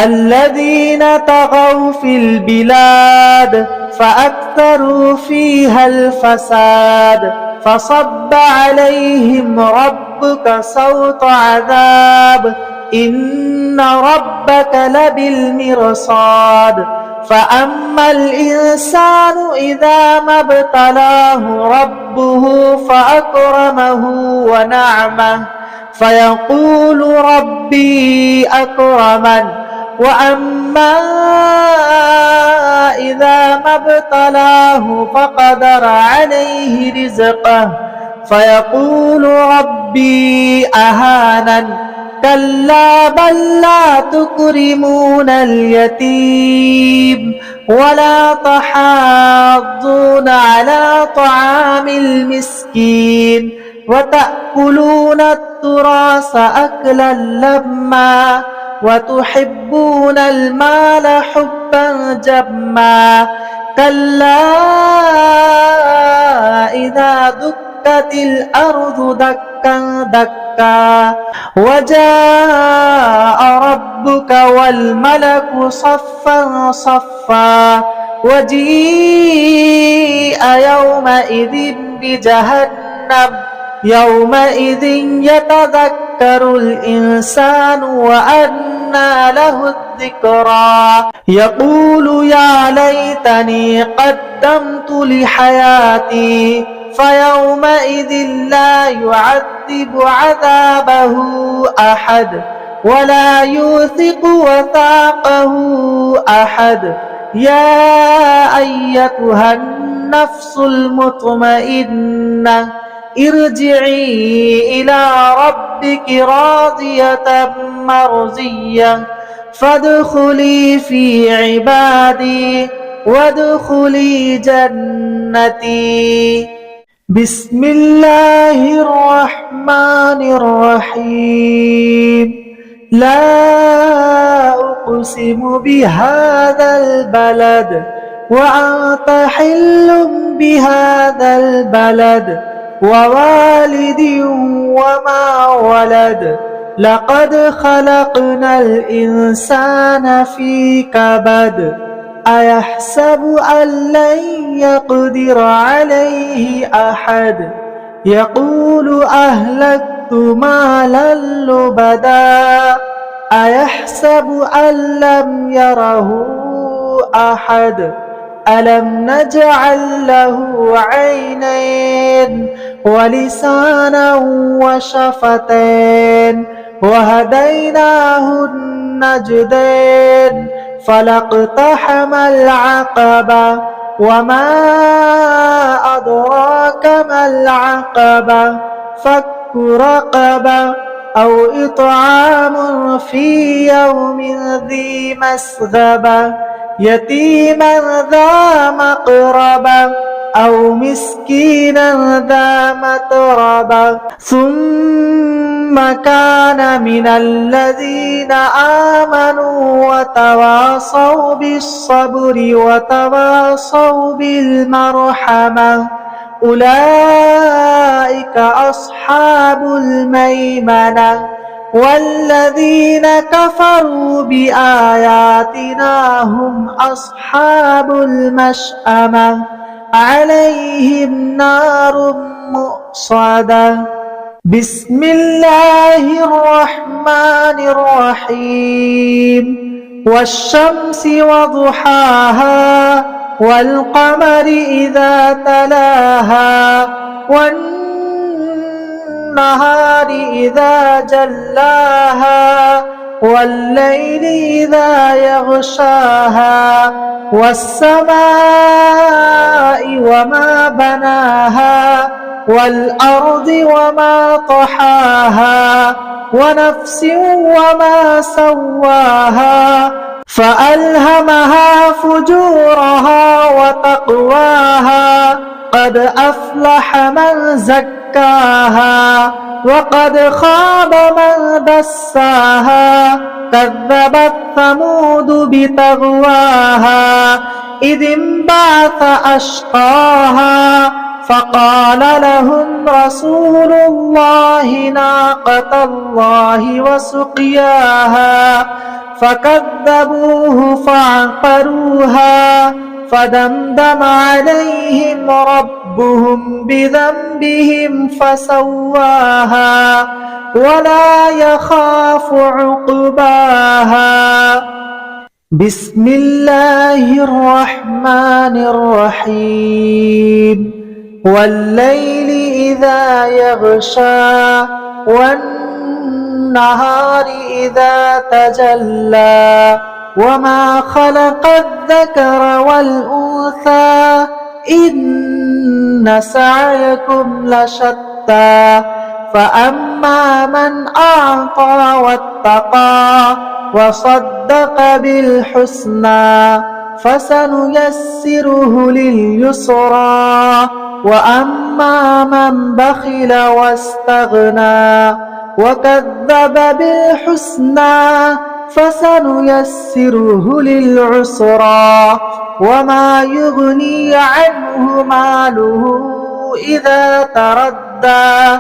A: الذين طغوا في البلاد فأكثروا فيها الفساد فصب عليهم ربك سوط عذاب إن ربك لبالمرصاد فأما الإنسان إذا ما ابتلاه ربه فأكرمه ونعمه فيقول ربي أكرمن وأما إذا ما ابتلاه فقدر عليه رزقه فيقول ربي أهانن كلا بل لا تكرمون اليتيم ولا تحاضون على طعام المسكين وتأكلون التراث أكلا لما وتحبون المال حبا جما كلا إذا دكت الأرض دكا دكا وجاء ربك والملك صفا صفا وجيء يومئذ بجهنم يومئذ يتذكر الإنسان وأنى له الذكرى يقول يا ليتني قدمت لحياتي فيومئذ لا يعذب عذابه أحد ولا يوثق وثاقه أحد يا أيتها النفس المطمئنة ارجعي إلى ربك راضية مرضية فادخلي في عبادي وادخلي جنتي بسم الله الرحمن الرحيم لا أقسم بهذا البلد وأنت حل بهذا البلد ووالد وما ولد لقد خلقنا الإنسان في كبد أيحسب أن لن يقدر عليه أحد يقول أهلكت مالا لبدا أيحسب أن لم يره أحد ألم نجعل له عينين ولسانا وشفتين وهديناه النجدين فلاقتحم العقبة وما أدراك ما العقبة فك رقبة أو إطعام في يوم ذي مسغبة يتيما ذا مقربة أو مسكينا ذا متربة ثم كان من الذين آمنوا وتواصوا بالصبر وتواصوا بالمرحمة أولئك أصحاب الميمنة والذين كفروا بآياتنا هم أصحاب المشأمة عليهم نار مؤصدة بسم الله الرحمن الرحيم والشمس وضحاها والقمر إذا تلاها والنهار إذا جلاها والليل إذا يغشاها والسماء وما بناها والأرض وما طحاها ونفس وما سواها فألهمها فجورها وتقواها قد أفلح من زكاها وقد خاب من دساها كذبت ثمود بتغواها إذ انبعث أشقاها فقال لهم رسول الله ناقة الله وسقياها فكذبوه فعقروها فدمدم عليهم ربهم بذنبهم فسواها ولا يخاف عقباها. بسم الله الرحمن الرحيم والليل إذا يغشى والنهار إذا تجلى وما خلق الذكر والأنثى إن سعيكم لشتى فأما من أعطى واتقى وصدق بالحسنى فسنيسره لليسرى وأما من بخل واستغنى وكذب بالحسنى فسنيسره للعسرى وما يغني عنه ماله إذا تردى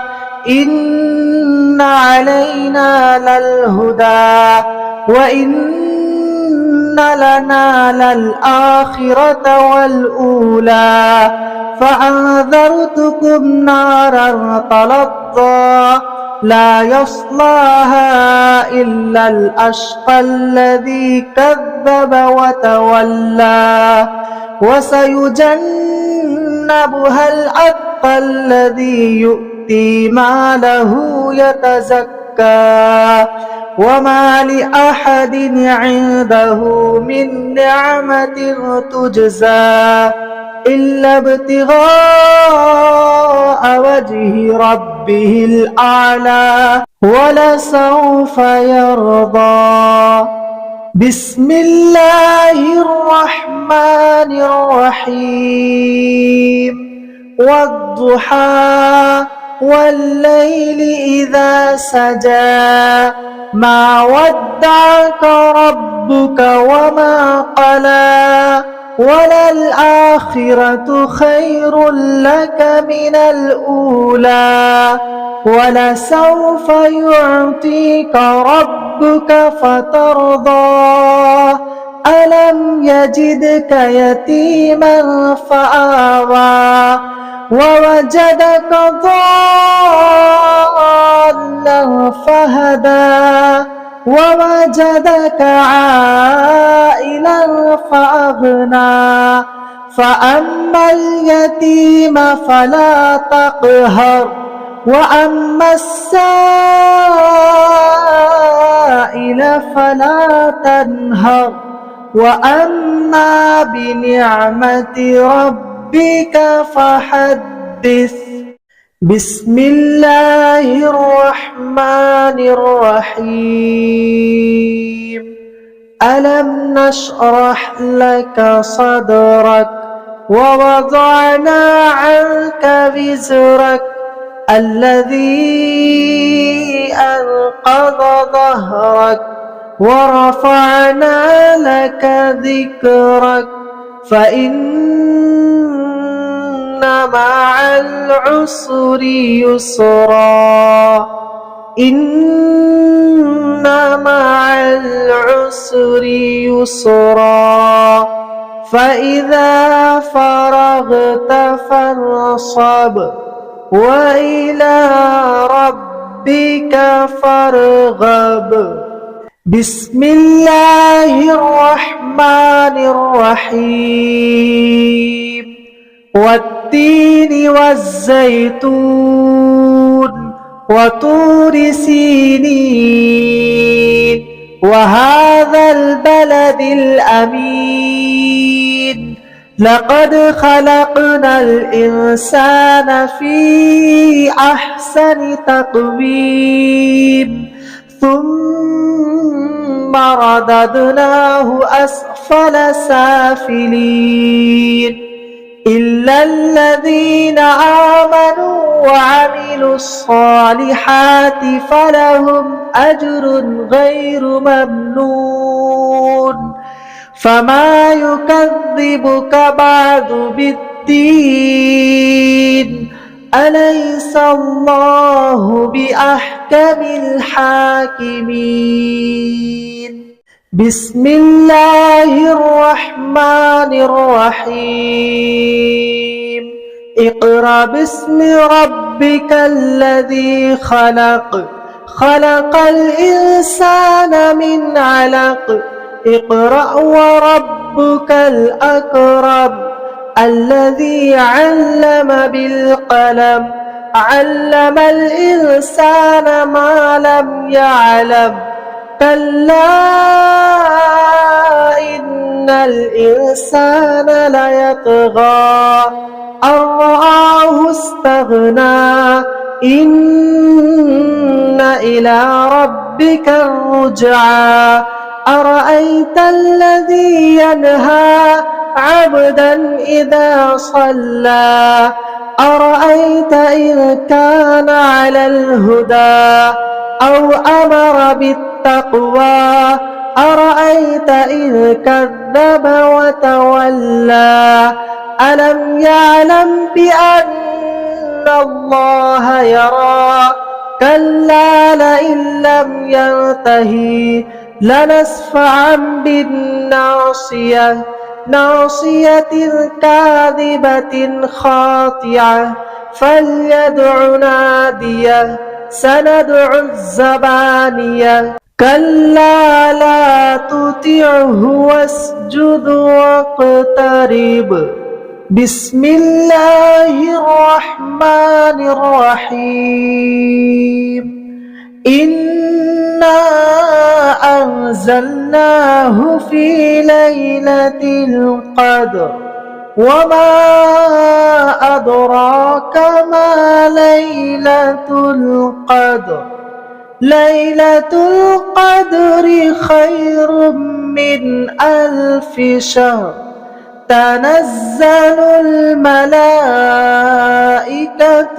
A: إن علينا للهدى وإن لنا للآخرة والأولى فأنذرتكم نارا تلظى لا يصلاها إلا الأشقى الذي كذب وتولى وسيجنبها الأتقى الذي يؤتي ماله يتزكى وما لأحد عنده من نعمة تجزى إلا ابتغاء وجه ربه الأعلى ولسوف يرضى. بسم الله الرحمن الرحيم والضحى والليل إذا سجى ما ودعك ربك وما قلى وللآخرة خير لك من الأولى ولسوف يعطيك ربك فترضى ألم يجدك يتيما فآوى ووجدك ضالا فهدى ووجدك عائلا فأغنى فأما اليتيم فلا تقهر وأما السائل فلا تنهر وأما بنعمة ربك فحدث. بسم الله الرحمن الرحيم ألم نشرح لك صدرك ووضعنا عنك وزرك الذي أنقض ظهرك ورفعنا لك ذكرك فإن مع العسر يسرا إن مع العسر يسرا فإذا فرغت فانصب وإلى ربك فارغب. بسم الله الرحمن الرحمن الرحيم والتين والزيتون وطور سينين وهذا البلد الأمين لقد خلقنا الإنسان في أحسن تقويم ثم رددناه أسفل سافلين إلا الذين آمنوا وعملوا الصالحات فلهم أجر غير ممنون فما يكذبك بعد بالدين أليس الله بأحكم الحاكمين بسم الله الرحمن الرحيم اقرأ باسم ربك الذي خلق خلق الإنسان من علق اقرأ وربك الأكرم الذي علم بالقلم علم الإنسان ما لم يعلم كلا إن الإنسان ليطغى أن رآه استغنى إن إلى ربك الرجعى أرأيت الذي ينهى عبدا إذا صلى أرأيت إذ كان على الهدى أو أمر بالتقوى أرأيت إذ كذب وتولى ألم يعلم بأن الله يرى كلا لئن لم ينتهي لنسفعا بالناصية ناصية كاذبة خاطعة فليدع ناديه سندع الزبانية كلا لا تطعه واسجد واقترب بسم الله الرحمن الرحيم إنا أنزلناه في ليلة القدر وما أدراك ما ليلة القدر ليلة القدر خير من 1000 شهر تنزل الملائكة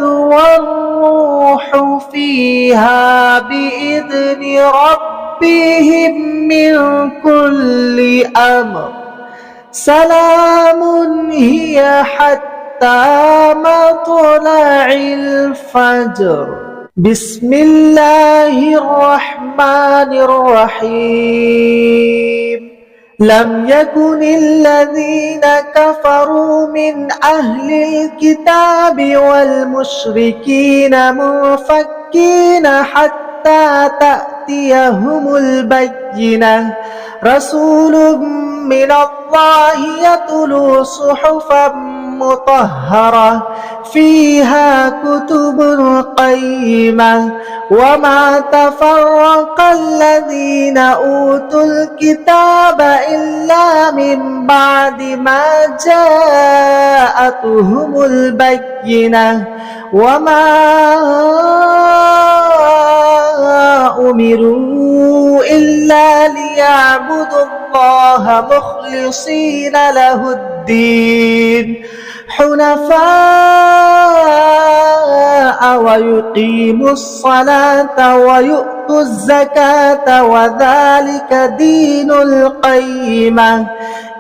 A: والروح فيها بإذن ربهم من كل أمر سلام هي حتى مطلع الفجر بسم الله الرحمن الرحيم لم يكن الذين كفروا من أهل الكتاب والمشركين منفكين حتى تأتيهم البينة رسول من الله يتلو صحفا مطهرة فيها كتب قيمة وما تفرق الذين أوتوا الكتاب إلا من بعد ما جاءتهم البينة وما أمروا إلا ليعبدوا الله مخلصين له الدين حنفاء ويقيموا الصلاة ويؤتوا الزكاة وذلك دين القيمة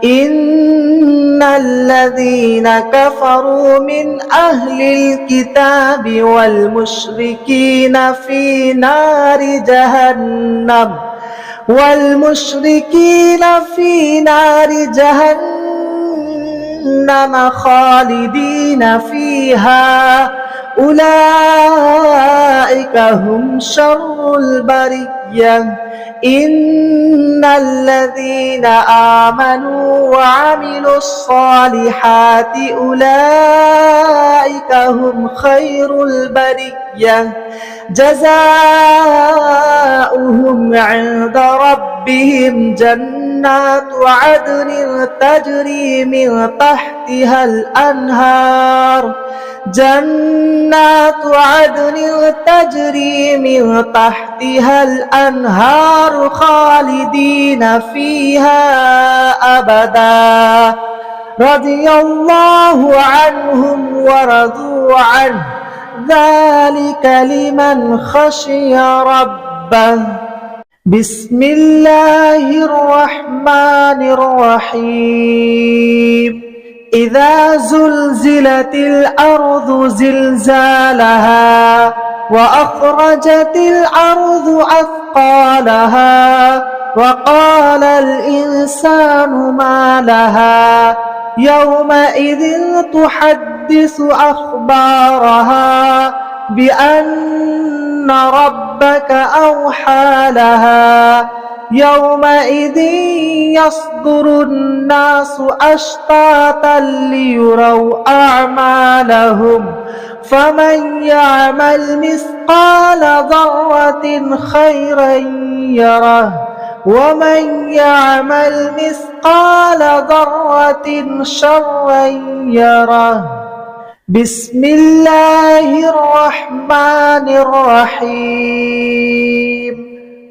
A: إن الذين كفروا من أهل الكتاب والمشركين في نار جهنم خالدين فيها أولئك هم شر البرية إن الذين آمنوا وعملوا الصالحات أولئك هم خير البرية جزاؤهم عند ربهم جنات عدن تجري من تحتها الأنهار خالدين فيها أبدا رضي الله عنهم ورضوا عنه ذلك لمن خشي ربه بسم الله الرحمن الرحيم إذا زلزلت الأرض زلزالها وأخرجت الأرض أثقالها وقال الإنسان ما لها يومئذ تحدث أخبارها بأن ربك أوحى لها يومئذ يصدر الناس أشتاتا ليروا أعمالهم فمن يعمل مثقال ذرة خيرا يره ومن يعمل مثقال ذرة شرا يره بسم الله الرحمن الرحيم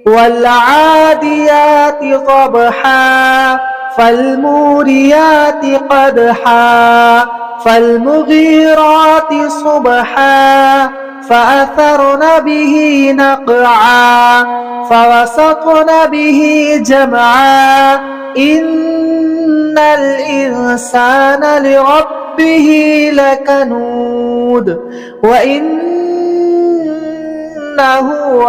A: والعاديات ضبحا فالموريات قدحا فالمغيرات صبحا فأثرن به نقعا فوسطن به جمعا إن الإنسان لربه لكنود وإنه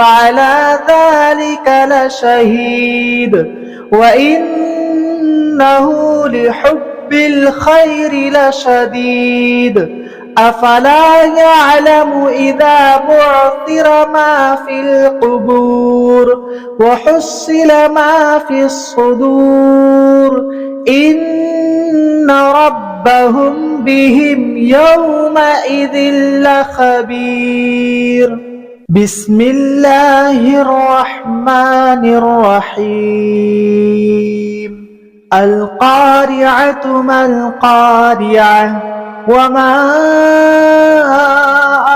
A: على ذلك لشهيد وإنه لحب الخير لشديد أفلا يعلم إذا بعثر ما في القبور وحصل ما في الصدور إن ربهم بهم يومئذ لخبير بسم الله الرحمن الرحيم القارعة ما القارعة وما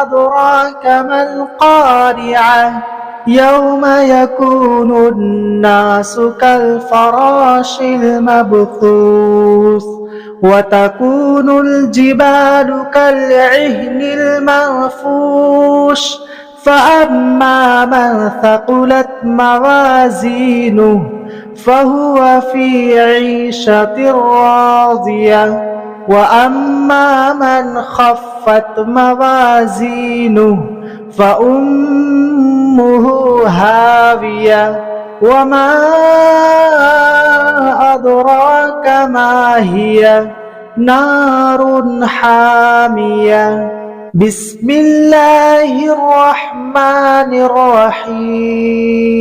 A: أدراك ما القارعة يوم يكون الناس كالفراش المبثوث وتكون الجبال كالعهن المنفوش فأما من ثقلت موازينه فهو في عيشة راضية وأما من خفت موازينه فأمه هاوية وما أدراك ما هي نار حامية بسم الله الرحمن الرحيم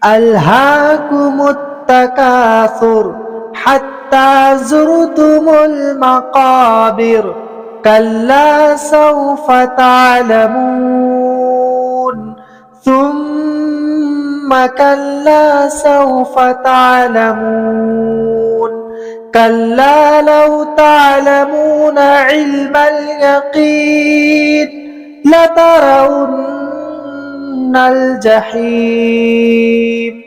A: ألهاكم التكاثر حتى زرتم المقابر كلا سوف تعلمون ثم كلا سوف تعلمون كلا لو تعلمون علم اليقين لترون الجحيم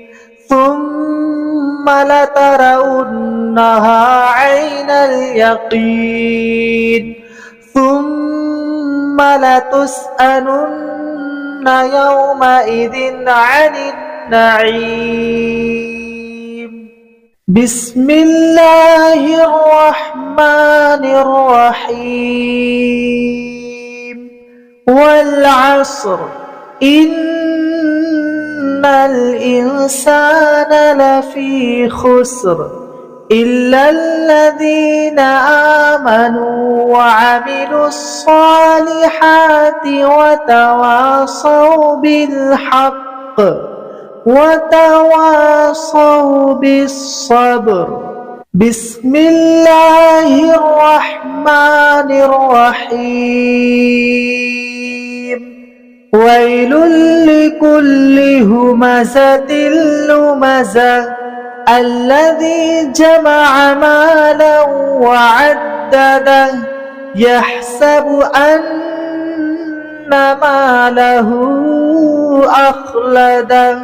A: ثم لترونها عين اليقين ثم لتسألن يومئذ عن النعيم بسم الله الرحمن الرحيم والعصر إن الإنسان لفي خسر إلا الذين آمنوا وعملوا الصالحات وتواصوا بالحق وتواصوا بالصبر. بسم الله الرحمن الرحيم. ويل لكل همزة لمزة الذي جمع مالا وعدده يحسب أن ماله أخلده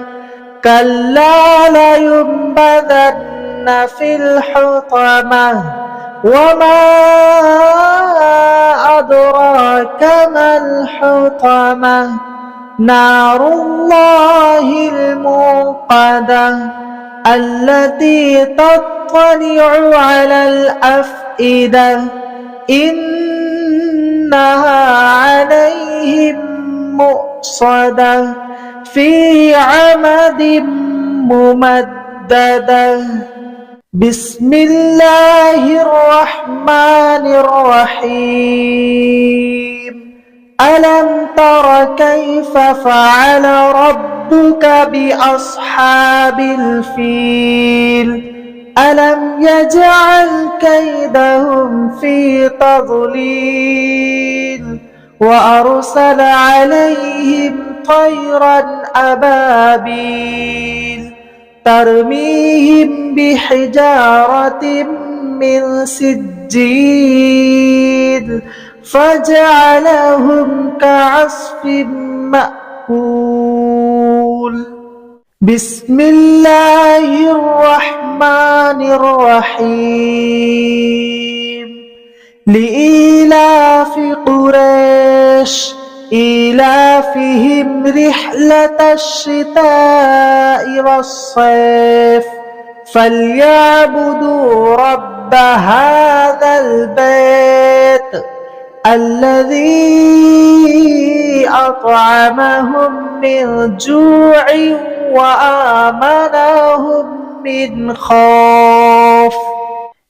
A: كلا لينبذن في الحطمة وما أدراك ما الحطمة نار الله الموقدة التي تطلع على الأفئدة إنها عليهم مؤصدة في عمد ممددة. بسم الله الرحمن الرحيم. ألم تر كيف فعل ربك بأصحاب الفيل ألم يجعل كيدهم في تضليل وأرسل عليهم طيرا أبابيل ترميهم بحجارة من سجيل فجعلهم كعصف مأكول. بسم الله الرحمن الرحيم. لإيلاف قريش إيلافهم رحلة الشتاء والصيف فليعبدوا رب هذا البيت الذي أطعمهم من جوع وآمنهم من خوف.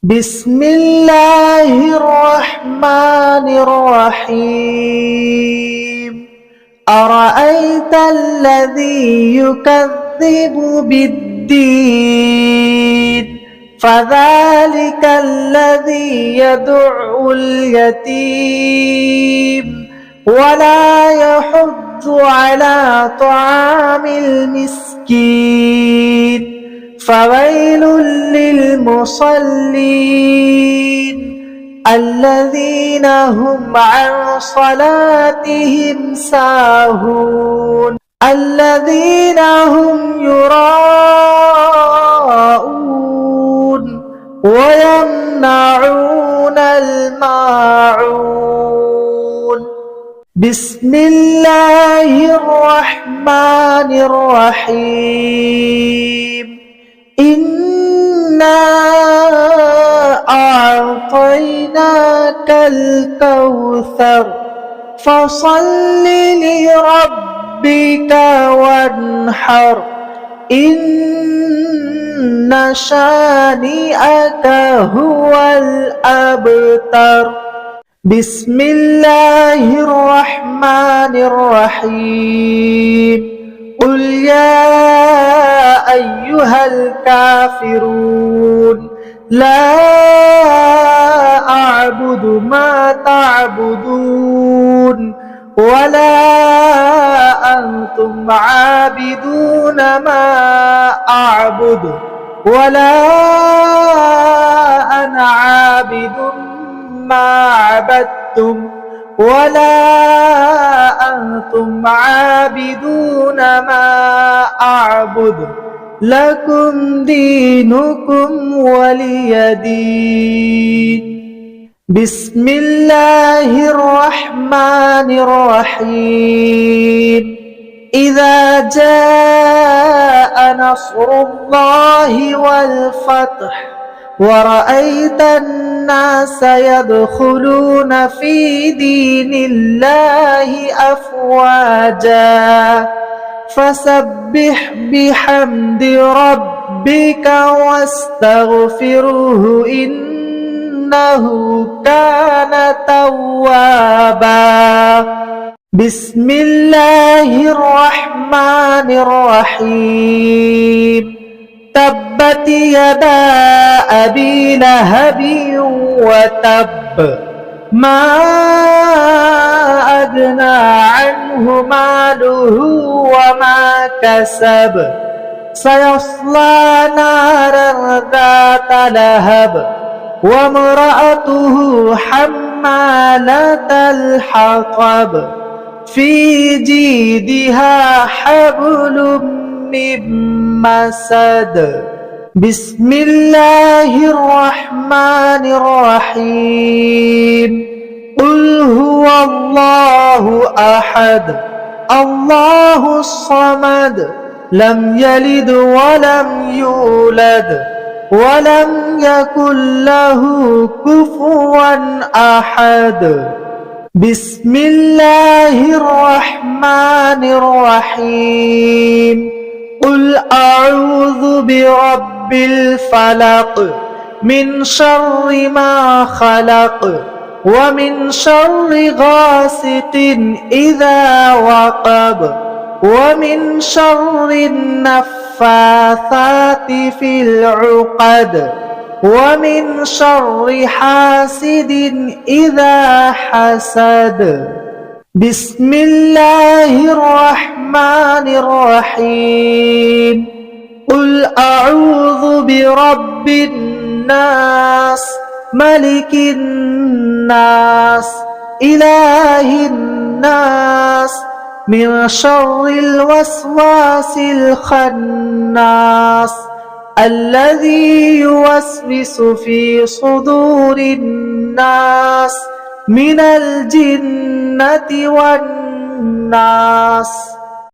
A: بسم الله الرحمن الرحيم. أرأيت الذي يكذب بالدين فذلك الذي يدع اليتيم ولا يحض على طعام المسكين فويل للمصلين الذين هم عن صلاتهم ساهون الذين هم يراءون ويمنعون الماعون. بسم الله الرحمن الرحيم. إنا أعطيناك الكوثر فصل لربك وانحر إن شانئك هو الأبتر. بسم الله الرحمن الرحيم. قل يا أيها الكافرون لا أعبد ما تعبدون ولا أنتم عابدون ما أعبد ولا أنا عابد ما عبدتم ولا أنتم عابدون ما أعبد لكم دينكم ولي دين. بسم الله الرحمن الرحيم. إذا جاء نصر الله والفتح ورأيت الناس يدخلون في دين الله أفواجا فسبح بحمد ربك واستغفره إنه كان توابا بسم الله الرحمن الرحيم تبت يدا أبي لهب وتب ما أغنى عنه ماله وما كسب سيصلى نارا ذات لهب وامرأته حمالة الحطب في جيدها حبل من مسد بسم الله الرحمن الرحيم قل هو الله أحد الله الصمد لم يلد ولم يولد ولم يكن له كفوا أحد بسم الله الرحمن الرحيم قل أعوذ برب الفلق من شر ما خلق ومن شر غاسق إذا وقب ومن شر النفاثات في العقد ومن شر حاسد إذا حسد بسم الله الرحمن الرحيم قل أعوذ برب الناس ملك الناس إله الناس من شر الوسواس الخناس الذي يوسوس في صدور الناس من الجنة والناس